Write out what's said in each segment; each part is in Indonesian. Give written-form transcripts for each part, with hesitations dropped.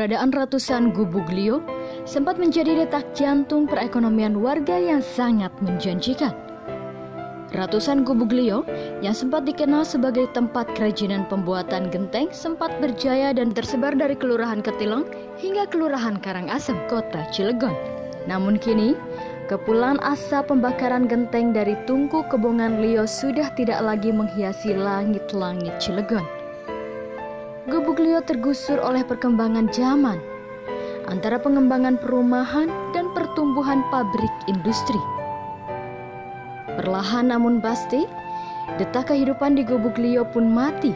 Keberadaan ratusan gubuk Lio sempat menjadi detak jantung perekonomian warga yang sangat menjanjikan. Ratusan gubuk Lio yang sempat dikenal sebagai tempat kerajinan pembuatan genteng sempat berjaya dan tersebar dari Kelurahan Ketilong hingga Kelurahan Karangasem, Kota Cilegon. Namun kini, kepulan asap pembakaran genteng dari tungku kebongan Lio sudah tidak lagi menghiasi langit-langit Cilegon. Gubuk Lio tergusur oleh perkembangan zaman, antara pengembangan perumahan dan pertumbuhan pabrik industri. Perlahan namun pasti, detak kehidupan di Gubuk Lio pun mati.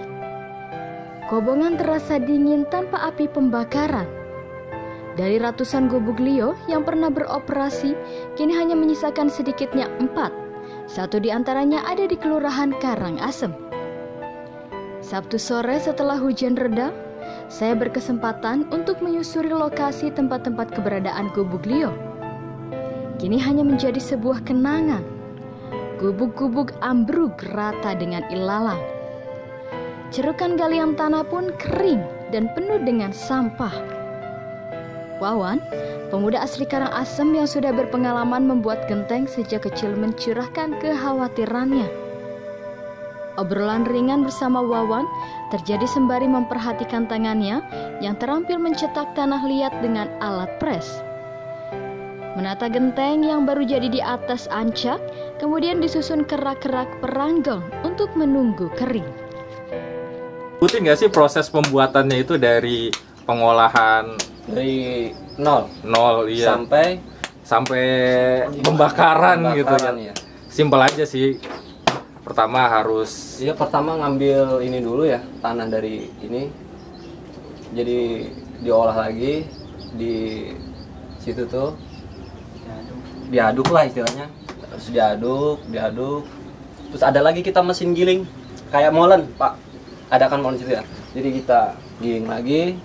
Kobongan terasa dingin tanpa api pembakaran. Dari ratusan gubuk Lio yang pernah beroperasi, kini hanya menyisakan sedikitnya 4. Satu di antaranya ada di Kelurahan Karangasem. Sabtu sore setelah hujan reda, saya berkesempatan untuk menyusuri lokasi tempat-tempat keberadaan gubuk Lio. Kini hanya menjadi sebuah kenangan. Gubuk-gubuk ambruk rata dengan ilalang. Cerukan galian tanah pun kering dan penuh dengan sampah. Wawan, pemuda asli Karangasem yang sudah berpengalaman membuat genteng sejak kecil, mencurahkan kekhawatirannya. Obrolan ringan bersama Wawan terjadi sembari memperhatikan tangannya yang terampil mencetak tanah liat dengan alat pres. Menata genteng yang baru jadi di atas ancak, kemudian disusun kerak-kerak peranggong untuk menunggu kering. Sebutin nggak sih proses pembuatannya itu dari pengolahan dari nol iya, sampai pembakaran gitu ya. Ya. Simpel aja sih. Pertama harus Pertama ngambil ini dulu ya, tanah dari ini. Jadi diolah lagi di situ tuh. Diaduk lah istilahnya. Terus diaduk. Terus ada lagi kita mesin giling kayak molen, Pak. Ada kan molen situ ya. Jadi kita giling lagi,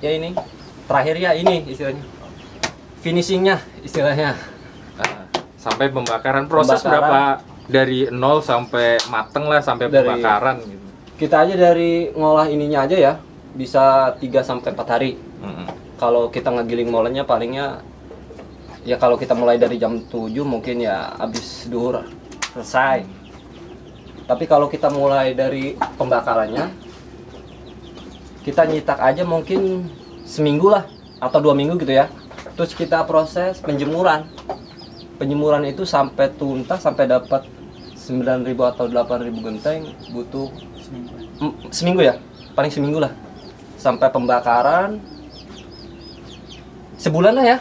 ya ini terakhir ya ini istilahnya finishingnya istilahnya. Sampai pembakaran. Proses berapa dari nol sampai mateng lah, sampai pembakaran gitu. Kita aja dari ngolah ininya aja ya bisa 3-4 hari. Kalau kita ngegiling molennya palingnya ya kalau kita mulai dari jam 7 mungkin ya habis duhur selesai. Tapi kalau kita mulai dari pembakarannya, kita nyitak aja mungkin seminggu lah atau 2 minggu gitu ya. Terus kita proses penjemuran. Penjemuran itu sampai tuntas, sampai dapat 9.000 atau 8.000 genteng butuh seminggu ya, paling seminggu lah. Sampai pembakaran sebulan lah ya,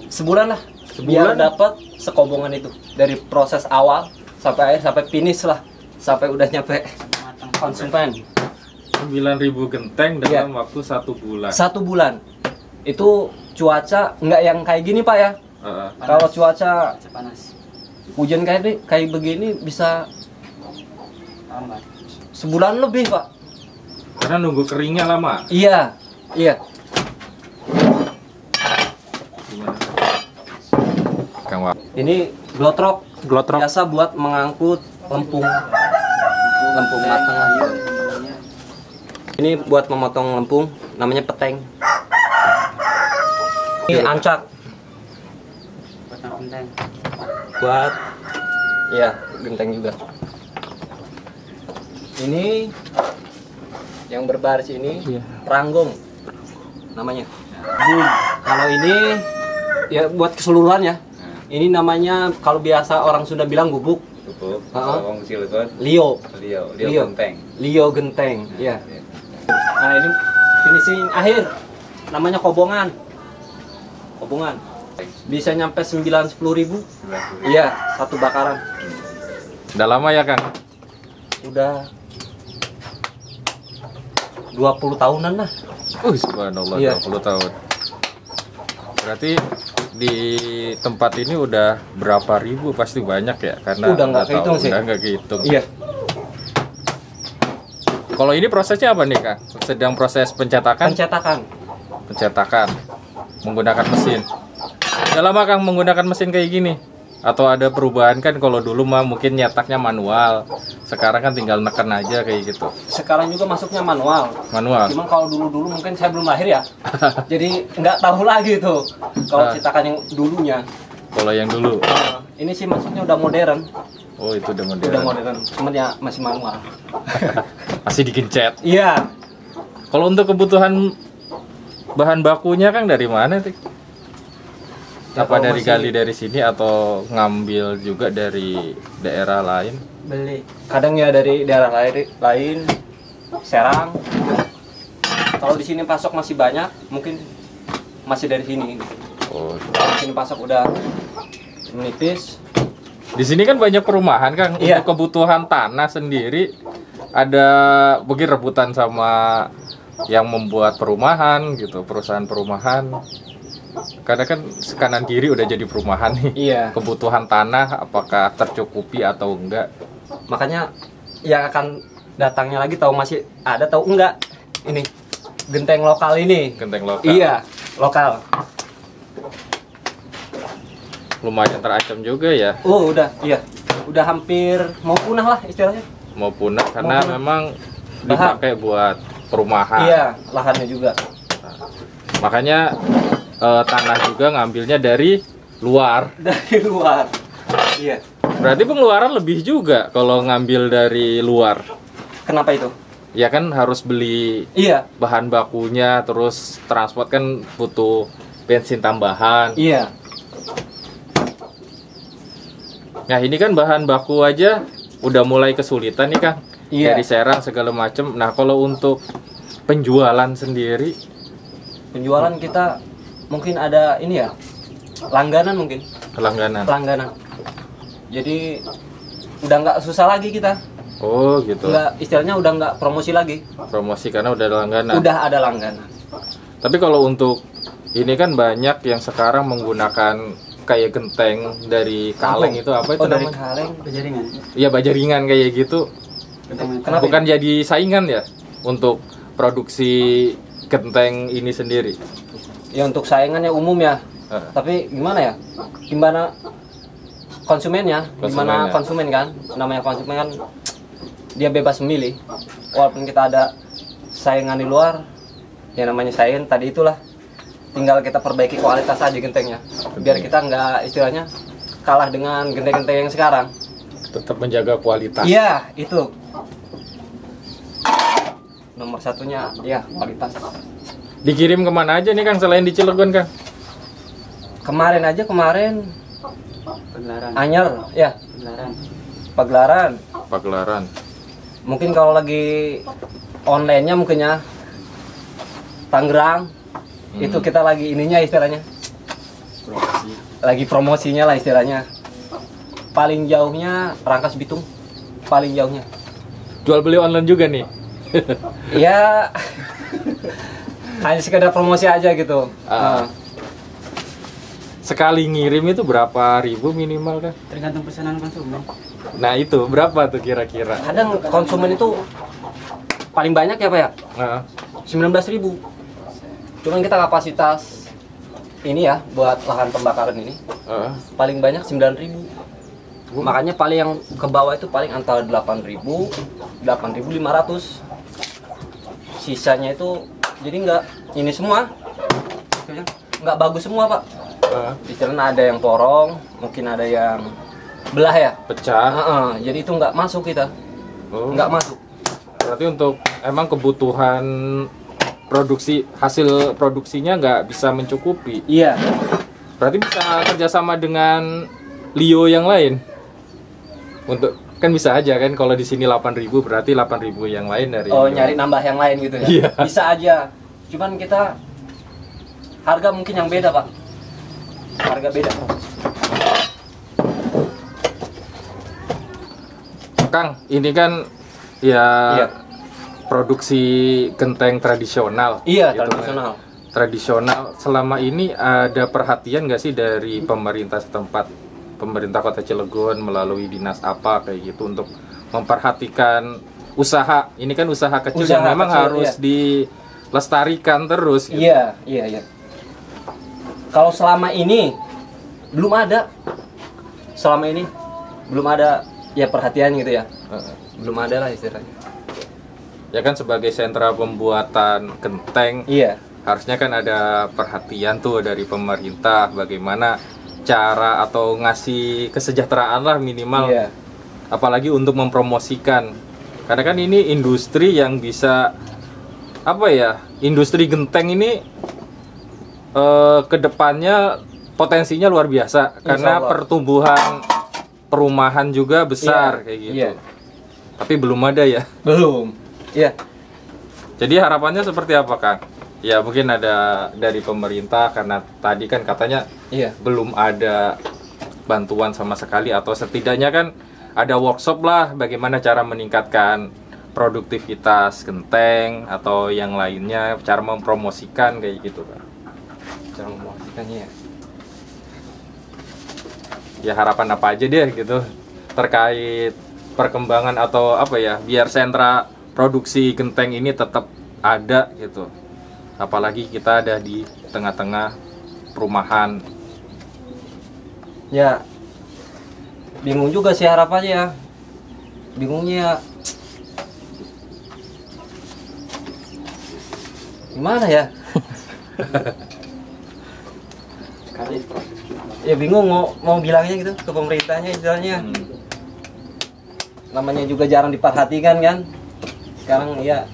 sebulan biar dapat sekobongan itu dari proses awal sampai akhir, sampai finish lah, sampai udah nyampe konsumen. 9.000 genteng dalam waktu 1 bulan. 1 bulan. Itu cuaca nggak yang kayak gini Pak ya. Kalau cuaca panas, hujan kayak begini bisa sebulan lebih Pak. Karena nunggu keringnya lama. Iya. Kang Wak. Ini glotrok biasa buat mengangkut lempung matang lagi. Ini buat memotong lempung, namanya peteng. Ini ancak. Buat genteng juga. Ini yang berbaris ini peranggong namanya. Kalau ini ya buat keseluruhan ya. Ini namanya kalau biasa orang Sunda bilang gubuk. Kalau Cilegon Lio genteng. Lio genteng. Ya. Nah ini finishing akhir. Namanya kobongan. Bisa nyampe 9-10 ribu. Iya, 1 bakaran. Udah lama ya Kang? Udah 20 tahunan lah. Subhanallah, 20 tahun. Berarti di tempat ini udah berapa ribu, pasti banyak ya? Karena udah nggak kehitung sih. Udah nggak kehitung. Iya. Kalau ini prosesnya apa nih Kang? Sedang proses pencetakan? Pencetakan menggunakan mesin. Udah lama Kang menggunakan mesin kayak gini? Atau ada perubahan kan, kalau dulu mah mungkin nyetaknya manual, sekarang kan tinggal neken aja kayak gitu. Sekarang juga masuknya manual. Manual. Cuman kalau dulu mungkin saya belum lahir ya. Jadi nggak tahu lagi tuh kalau cetakan yang dulunya. Kalau yang dulu. Ini sih masuknya udah modern. Oh, itu udah modern. Udah modern. Cuman ya masih manual. Masih digencet. Iya. Kalau untuk kebutuhan bahan bakunya kan dari mana, Tik? Ya, Apa dari masih gali dari sini atau ngambil juga dari daerah lain? beli? Kadang ya dari daerah lain, Serang. Kalau di sini pasok masih banyak, mungkin masih dari sini. Oh, Kalau di sini pasok udah menipis. di sini kan banyak perumahan, Kang. Iya. Untuk kebutuhan tanah sendiri ada mungkin rebutan sama yang membuat perumahan gitu, perusahaan perumahan. Karena kan kanan kiri udah jadi perumahan nih. Iya. Kebutuhan tanah apakah tercukupi atau enggak? Makanya yang akan datangnya lagi tahu masih ada tahu enggak ini genteng lokal ini. Genteng lokal. Iya, lokal. Lumayan terancam juga ya. Oh, udah, iya. Udah hampir mau punah lah istilahnya. Mau punah karena Mau punah. memang dipakai buat perumahan. Iya, lahannya juga. Makanya tanah juga ngambilnya dari luar. Dari luar. Iya. Berarti pengeluaran lebih juga kalau ngambil dari luar. Kenapa itu? Ya kan harus beli Iya. bahan bakunya, terus transport kan butuh bensin tambahan. Iya. Nah ini kan bahan baku aja udah mulai kesulitan nih, Kang. Iya. Dari Serang segala macem. Nah kalau untuk penjualan sendiri, Penjualan kita mungkin ada ini ya. Langganan mungkin. langganan. Langganan. Jadi udah nggak susah lagi kita. Oh gitu. Nggak, istilahnya udah nggak promosi lagi. Promosi karena udah langganan. Udah ada langganan. Tapi kalau untuk ini kan banyak yang sekarang menggunakan kayak genteng dari kaleng itu apa itu Oh, dari namanya? kaleng berjaringan. Iya bajaringan kayak gitu. Kenapa? Bukan jadi saingan ya untuk produksi genteng ini sendiri. Ya untuk saingannya umum ya. Tapi gimana ya? Gimana konsumennya? Gimana konsumen kan? Namanya konsumen kan dia bebas memilih. Walaupun kita ada saingan di luar, ya namanya saingan tadi itulah. Tinggal kita perbaiki kualitas aja gentengnya. Biar kita nggak istilahnya kalah dengan genteng-genteng yang sekarang. Tetap menjaga kualitas. Iya, itu. Nomor satunya ya kualitas. Dikirim kemana aja nih, Kang, selain di Cilegon, Kang? Kemarin Pagelaran. Anyer ya, Pagelaran. Pagelaran. Mungkin kalau lagi online-nya mungkin ya Tangerang. Itu kita lagi ininya istilahnya. Promosi. Lagi promosinya lah istilahnya. Paling jauhnya Rangkas Bitung. Paling jauhnya. Jual beli online juga nih. Ya hanya sekedar promosi aja gitu. Sekali ngirim itu berapa ribu minimal, Kang? Tergantung pesanan konsumen. Nah itu berapa tuh kira-kira? Kadang konsumen itu paling banyak ya Pak ya? Nah, 19.000. Cuman kita kapasitas ini ya buat lahan pembakaran ini paling banyak 9.000. Makanya paling yang ke bawah itu paling antara 8.000, 8.500. Sisanya itu jadi nggak ini semua, nggak bagus semua Pak. Istilahnya ada yang porong, mungkin ada yang belah ya. pecah. Jadi itu nggak masuk kita, nggak masuk. Berarti untuk emang kebutuhan produksi, hasil produksinya nggak bisa mencukupi. Iya. Berarti bisa kerjasama dengan Lio yang lain. Untuk kan bisa aja kan kalau di sini 8.000 berarti 8.000 yang lain dari Oh Lio. nyari nambah yang lain gitu ya? Iya. Bisa aja. Cuman kita harga mungkin yang beda Pak. Harga beda. Kang, ini kan ya Iya. produksi genteng tradisional. Iya, gitu kan. tradisional. Tradisional. Selama ini ada perhatian nggak sih dari pemerintah setempat, pemerintah Kota Cilegon melalui dinas apa kayak gitu untuk memperhatikan usaha. Ini kan usaha kecil Usaha yang memang kecil, harus iya. dilestarikan terus. Gitu. Iya. Kalau selama ini belum ada. selama ini belum ada ya perhatian gitu ya. Belum ada lah istilahnya. Ya kan sebagai sentra pembuatan genteng, Iya. harusnya kan ada perhatian tuh dari pemerintah bagaimana cara atau ngasih kesejahteraan lah minimal. Iya. Apalagi untuk mempromosikan. Karena kan ini industri yang bisa apa ya? Industri genteng ini kedepannya potensinya luar biasa karena Allah. pertumbuhan perumahan juga besar Iya, kayak gitu. iya. Tapi belum ada ya. Belum. Iya. Jadi harapannya seperti apa, Kang? Ya mungkin ada dari pemerintah karena tadi kan katanya Iya. belum ada bantuan sama sekali atau setidaknya kan ada workshop lah bagaimana cara meningkatkan produktivitas genteng atau yang lainnya, cara mempromosikan kayak gitu, Kang. Cara mempromosikannya ya. Ya harapan apa aja deh gitu terkait perkembangan atau apa ya biar sentra produksi genteng ini tetap ada gitu, apalagi kita ada di tengah-tengah perumahan. Ya bingung juga sih harapannya. Bingungnya gimana ya? Ya bingung mau bilangnya gitu ke pemerintahnya istilahnya. Namanya juga jarang diperhatikan kan. Sekarang ya